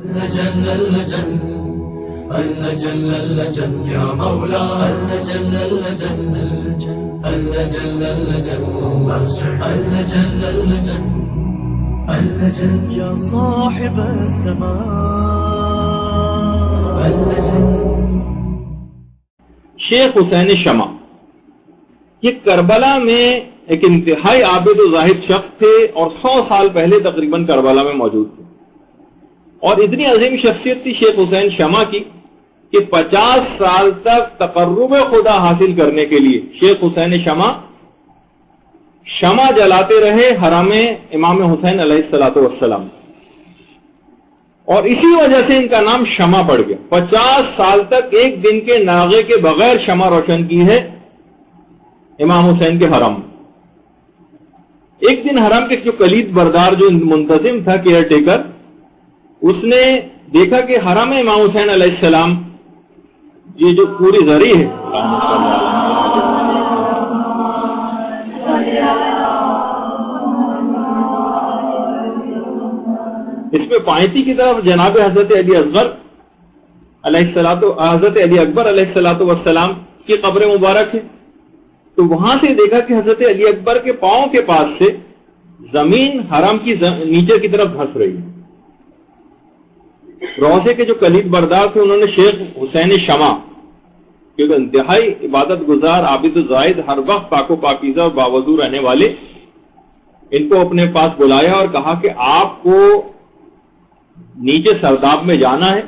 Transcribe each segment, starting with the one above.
اللجن اللجن اللجن اللجن يا مولا اللجن اللجن اللجن اللجن اللجن اللجن اللجن يا صاحب السماء اللجن. شیخ حسین شمع یہ کربلا میں ایک انتہائی عابد و زاہد شخص تھے اور 100 سال پہلے تقریباً کربلا میں موجود تھے، اور اتنی عظیم شخصیت تھی شیخ حسین شمع کی کہ 50 سال تک تقرب خدا حاصل کرنے کے لیے شیخ حسین شمع جلاتے رہے حرم امام حسین علیہ السلام، اور اسی وجہ سے ان کا نام شمع پڑ گیا. 50 سال تک ایک دن کے ناغے کے بغیر شمع روشن کی ہے امام حسین کے حرم. ایک دن حرم کے جو کلید بردار جو منتظم تھا کیئر ٹیکر، اس نے دیکھا کہ حرم امام حسین علیہ السلام یہ جو پوری زری ہے اس میں پائنتی کی طرف جناب حضرت علی اکبر علیہ السلام کی قبر مبارک ہے. تو وہاں سے دیکھا کہ حضرت علی اکبر کے پاؤں کے پاس سے زمین حرم کی نیچے کی طرف دھس رہی ہے. روضے کے جو کلید بردار تھے انہوں نے شیخ حسین شمع کیونکہ انتہائی عبادت گزار عابد زاہد ہر وقت پاک و پاکیزہ اور باوضو رہنے والے، ان کو اپنے پاس بلایا اور کہا کہ آپ کو نیچے سرداب میں جانا ہے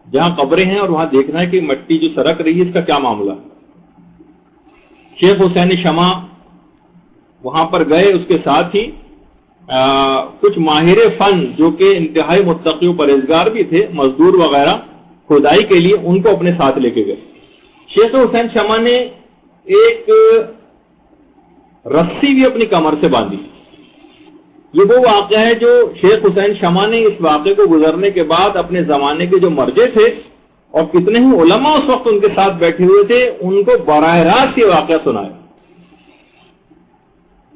جہاں قبریں ہیں اور وہاں دیکھنا ہے کہ مٹی جو سرک رہی ہے اس کا کیا معاملہ ہے. شیخ حسین شمع وہاں پر گئے، اس کے ساتھ ہی کچھ ماہر فن جو کہ انتہائی متقی و پرہیزگار بھی تھے، مزدور وغیرہ کھدائی کے لیے، ان کو اپنے ساتھ لے کے گئے. شیخ حسین شمع نے ایک رسی بھی اپنی کمر سے باندھی. یہ وہ واقعہ ہے جو شیخ حسین شمع نے اس واقعے کو گزرنے کے بعد اپنے زمانے کے جو مرجع تھے اور کتنے ہی علماء اس وقت ان کے ساتھ بیٹھے ہوئے تھے، ان کو براہ راست یہ واقعہ سنایا.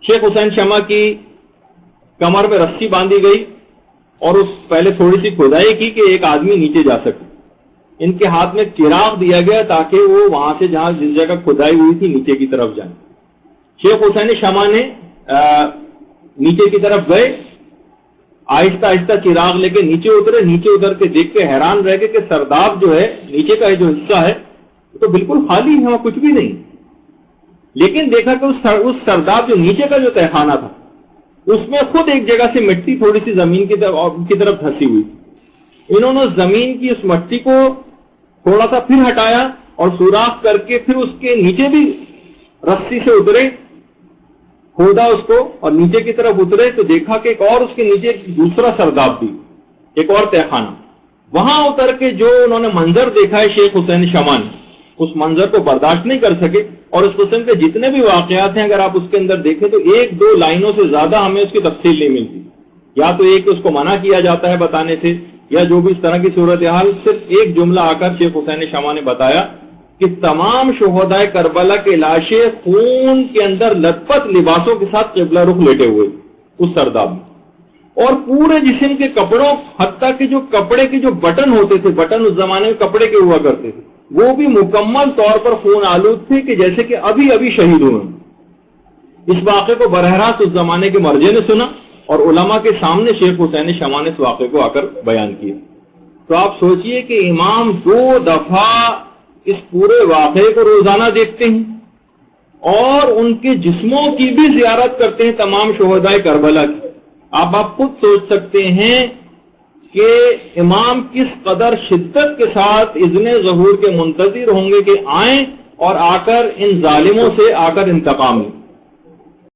شیخ حسین شمع کی کمر میں رسی باندھی گئی اور اس پہلے تھوڑی سی کھدائی کی کہ ایک آدمی نیچے جا سکے. ان کے ہاتھ میں چراغ دیا گیا تاکہ وہ وہاں سے جہاں جس جگہ کھدائی ہوئی تھی نیچے کی طرف جائیں. شیخ حسین شمع نے نیچے کی طرف گئے، آہستہ آہستہ چراغ لے کے نیچے اترے. نیچے اتر کے دیکھ کے حیران رہ گئے کہ سرداب جو ہے نیچے کا جو حصہ ہے تو بالکل خالی ہے، وہاں کچھ بھی نہیں. لیکن دیکھا کہ اس سرداب جو نیچے کا جو تہخانہ تھا اس میں خود ایک جگہ سے مٹی تھوڑی سی زمین کی طرف دھسی ہوئی. انہوں نے زمین کی اس مٹی کو تھوڑا سا پھر ہٹایا اور سوراخ کر کے پھر اس کے نیچے بھی رسی سے اترے، کھودا اس کو اور نیچے کی طرف اترے تو دیکھا کہ ایک اور اس کے نیچے دوسرا سرداب بھی، ایک اور تہخانہ. وہاں اتر کے جو انہوں نے منظر دیکھا ہے شیخ حسین شمع نے، اس منظر کو برداشت نہیں کر سکے. اور اس قسم کے جتنے بھی واقعات ہیں اگر آپ اس کے اندر دیکھیں تو 1-2 لائنوں سے زیادہ ہمیں اس کی تفصیل نہیں ملتی. یا تو ایک اس کو منع کیا جاتا ہے بتانے سے، یا جو بھی اس طرح کی صورتحال، صرف ایک جملہ آ کر شیخ حسین شمع نے بتایا کہ تمام شہدائے کربلا کے لاشیں خون کے اندر لت پت لباسوں کے ساتھ قبلہ رخ لیٹے ہوئے اس سرداب میں، اور پورے جسم کے کپڑوں، حتیٰ کہ جو کپڑے کے جو بٹن ہوتے تھے، بٹن اس زمانے میں کپڑے کے ہوا کرتے تھے، وہ بھی مکمل طور پر خون آلود تھے کہ جیسے کہ ابھی ابھی شہید ہوئے. اس واقعے کو براہ راست اس زمانے کے مرجع نے سنا اور علماء کے سامنے شیخ حسین شمع نے اس واقعے کو آ کر بیان کیا. تو آپ سوچئے کہ امام 2 دفعہ اس پورے واقعے کو روزانہ دیکھتے ہیں اور ان کے جسموں کی بھی زیارت کرتے ہیں، تمام شہدائے کربلا کی. آپ خود سوچ سکتے ہیں کہ امام کس قدر شدت کے ساتھ اذن ظہور کے منتظر ہوں گے کہ آئیں اور آ کر ان ظالموں سے آ کر انتقام لیں.